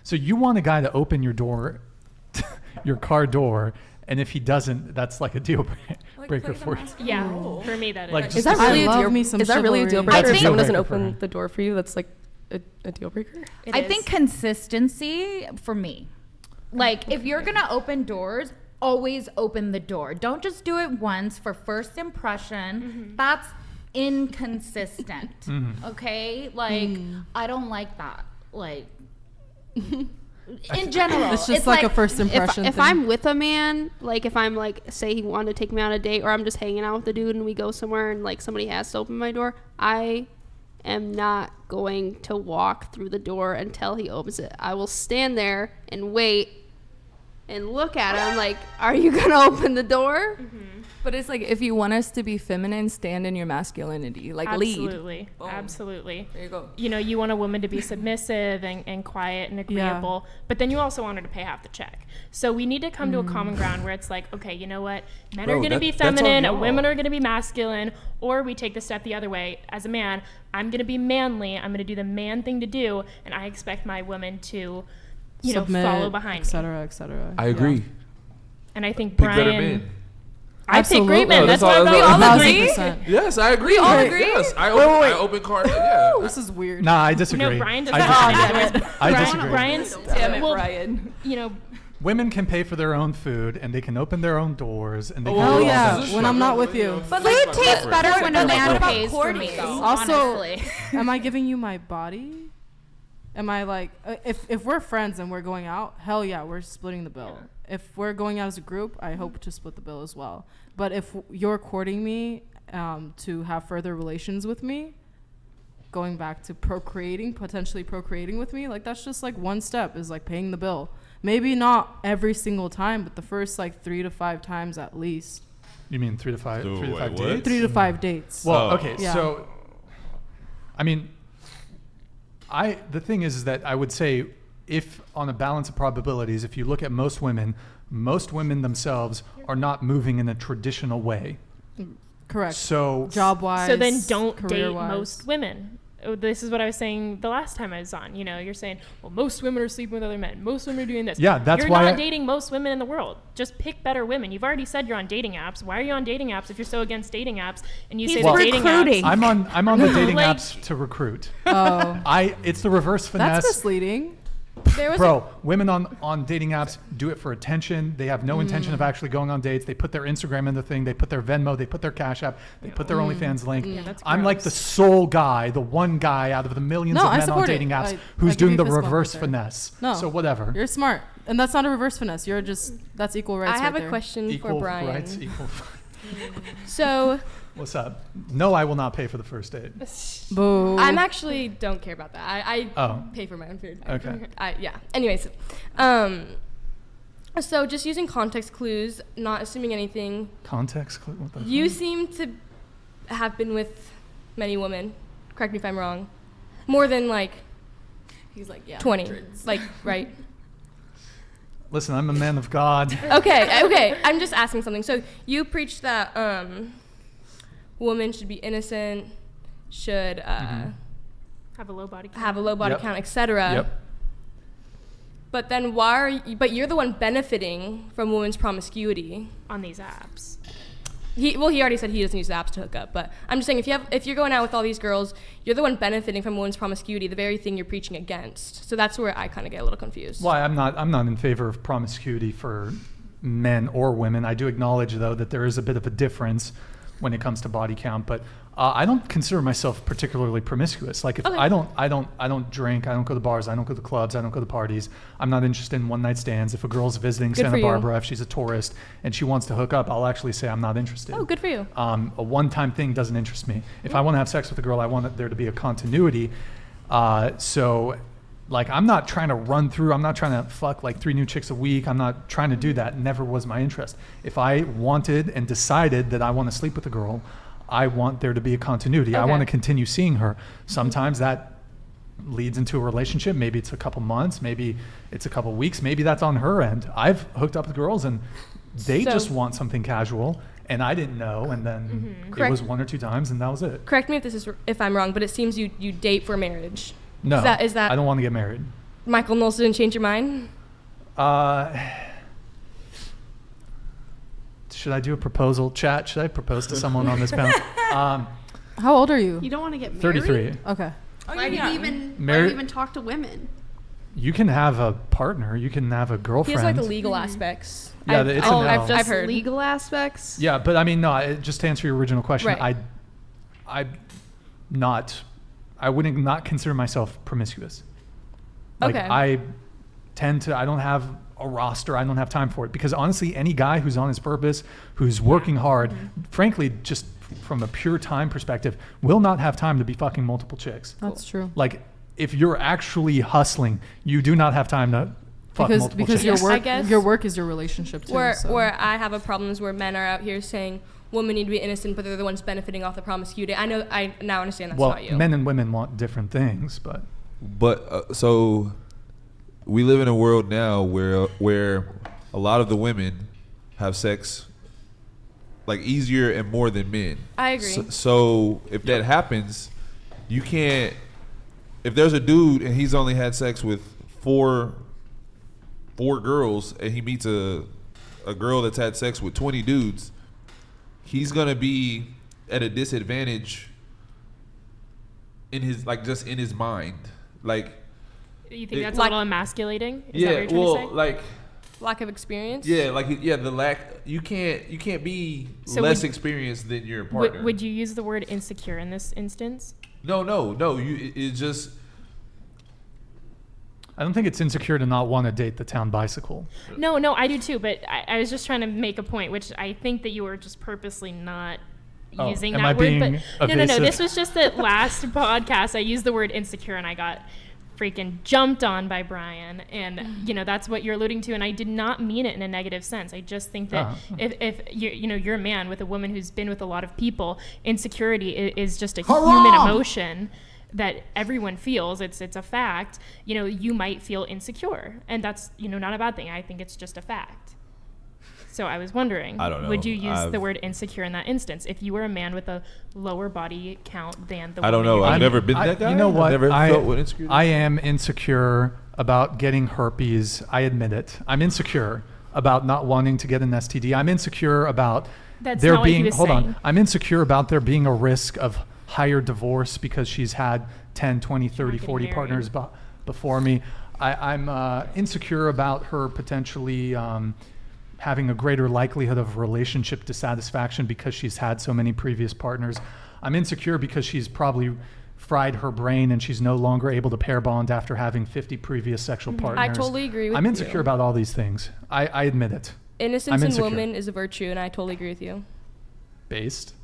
So you want a guy to open your door, your car door, and if he doesn't, that's like a deal breaker for you. Yeah, for me that Like, is. Is that really a deal breaker? That's a If deal someone doesn't breaker for open her. the door for you, that's like a deal breaker? I think consistency for me. Like, if you're gonna open doors, always open the door. Don't just do it once for first impression. That's inconsistent. Okay? Like, I don't like that. Like, in general. It's just like a first impression If thing. I'm with a man, like if I'm like, say he wanted to take me on a date, or I'm just hanging out with a dude and we go somewhere and like somebody has to open my door, I am not going to walk through the door until he opens it. I will stand there and wait and look at him like, are you gonna open the door? But it's like, if you want us to be feminine, stand in your masculinity. Like, lead. Absolutely. Boom. Absolutely. There you go. You know, you want a woman to be submissive and quiet and agreeable, but then you also want her to pay half the check. So we need to come to a common ground where it's like, okay, you know what? Men are going to be feminine, and women are going to be masculine, or we take the step the other way. As a man, I'm going to be manly. I'm going to do the man thing to do, and I expect my woman to, Submit, follow behind me. et cetera. I agree. And I think Pick better Brian... men. I pick great men. No, That's that's why all- we all agree. 1,000%. Yes, I agree. all agree? Yes, I open card. Yeah. This is weird. Nah, I disagree. No, Brian does I not. disagree. I disagree. Brian's... Damn it, well, Brian. you know... Women can pay for their own food, and they can open their own doors, and they can Oh, do all yeah, that. when I'm not with you. But food tastes better when a man pays for courting? me. Also, honestly. am I giving you my body? Am I like, if we're friends and we're going out, hell yeah, we're splitting the bill. If we're going out as a group, I hope to split the bill as well. But if you're courting me to have further relations with me, going back to potentially procreating with me, like that's just like one step is like paying the bill. Maybe not every single time, but the first like 3 to 5 times at least. You mean 3 to 5 So, wait, what? dates? 3 to 5 dates. Well, Oh. okay, Yeah. so, I mean, the thing is that I would say if on a balance of probabilities, if you look at most women themselves are not moving in a traditional way. Correct. So Job-wise, So then don't date career-wise. most women. This is what I was saying the last time I was on. You know, you're saying, well, most women are sleeping with other men. Most women are doing this. Yeah, that's you're why not dating most women in the world. Just pick better women. You've already said you're on dating apps. Why are you on dating apps if you're so against dating apps? And you say Well, that dating recruiting. apps. I'm on the dating Like- apps to recruit. Oh, It's the reverse finesse. that's misleading. There was Bro, women on dating apps do it for attention. They have no intention of actually going on dates. They put their Instagram in the thing. They put their Venmo. They put their Cash App. They put their OnlyFans link. that's I'm like the gross. sole guy, the one guy out of the millions No, of I men on support it. dating apps I who's give doing you the fist bump reverse right there. finesse. No. So whatever. You're smart. And that's not a reverse finesse. You're just, that's equal rights I have right a there. question Equal for Brian. rights, equal. So What's up? No, I will not pay for the first date. Boo. I'm actually don't care about that. I Oh. pay for my own food. Okay. Yeah. Anyways, so just using context clues, not assuming anything. Context clue? What the You fuck? seem to have been with many women. Correct me if I'm wrong. More than like He's like, yeah. 20. hundreds. Like, right? Listen, I'm a man of God. Okay. I'm just asking something. So you preach that women should be innocent, should have a low body count. have a low body Yep. count, etc. Yep. But then why are you, but you're the one benefiting from women's promiscuity. on these apps. He already said he doesn't use the apps to hook up, but I'm just saying if you're going out with all these girls, you're the one benefiting from women's promiscuity, the very thing you're preaching against. So that's where I kind of get a little confused. Why I'm not in favor of promiscuity for men or women. I do acknowledge though that there is a bit of a difference when it comes to body count, but I don't consider myself particularly promiscuous. Like if Okay. I don't drink, I don't go to bars, I don't go to clubs, I don't go to parties. I'm not interested in one night stands. If a girl's visiting Good for Santa you. Barbara, if she's a tourist and she wants to hook up, I'll actually say I'm not interested. Oh, good for you. A one-time thing doesn't interest me. If I want to have sex with a girl, I want there to be a continuity. So, like, I'm not trying to run through. I'm not trying to fuck like 3 new chicks a week. I'm not trying to do that. Never was my interest. If I wanted and decided that I want to sleep with a girl, I want there to be a continuity. I Okay. want to continue seeing her. Sometimes that leads into a relationship. Maybe it's a couple months. Maybe it's a couple weeks. Maybe that's on her end. I've hooked up with girls and they So- just want something casual. And I didn't know, and then it Correct. was 1 or 2 times, and that was it. Correct me if I'm wrong, but it seems you date for marriage. No, Is that I don't want to get married. Michael Knowles didn't change your mind? Should I do a proposal chat? Should I propose to someone on this panel? How old are you? You don't want to get married? 33. Okay. Why do you even talk to women? You can have a partner. You can have a He girlfriend. has like the legal aspects. Yeah, it's a no. I've heard. Legal aspects. Yeah, but I mean, no. Just to answer your original question, Right. I wouldn't not consider myself promiscuous. Like, Okay. I don't have a roster. I don't have time for it because honestly, any guy who's on his purpose, who's working hard, frankly, just from a pure time perspective, will not have time to be fucking multiple chicks. That's true. Like, if you're actually hustling, you do not have time to fuck multiple Because chicks. your work is your relationship too. Where I have a problem is where men are out here saying women need to be innocent, but they're the ones benefiting off the promiscuity. I now understand that's not you. Men and women want different things, but So we live in a world now where a lot of the women have sex like easier and more than men. I agree. So if that happens, you can't. If there's a dude and he's only had sex with four girls and he meets a girl that's had sex with 20 dudes, he's gonna be at a disadvantage in his just in his mind. Like, You think that's a little emasculating? Is that what yeah, you're trying to say? like Lack of experience. yeah, the lack. You can't be So less would- experienced than your partner. Would you use the word insecure in this instance? No. It's just. I don't think it's insecure to not want to date the town bicycle. No, I do too. But I was just trying to make a point, which I think that you were just purposely not using am that I word. being But no. evasive? This was just that last podcast. I used the word insecure, and I got freaking jumped on by Brian. And that's what you're alluding to. And I did not mean it in a negative sense. I just think that if you're a man with a woman who's been with a lot of people, insecurity is just a human emotion that everyone feels. It's a fact. You might feel insecure, and that's not a bad thing. I think it's just a fact. So I was wondering, I don't know. would you use the word insecure in that instance if you were a man with a lower body count than the I don't woman know. you're I've dating? never been that guy. You know what? I've never felt what insecurity. I am insecure about getting herpes. I admit it. I'm insecure about not wanting to get an STD. I'm insecure about That's there not what he being. was Hold saying. on. I'm insecure about there being a risk of higher divorce because she's had 10, 20, 30, getting 40 married. partners before me. I'm insecure about her potentially having a greater likelihood of relationship dissatisfaction because she's had so many previous partners. I'm insecure because she's probably fried her brain and she's no longer able to pair bond after having 50 previous sexual partners. I totally agree with I'm you. insecure about all these things. I admit it. Innocence I'm in insecure. women is a virtue, and I totally agree with you. Based.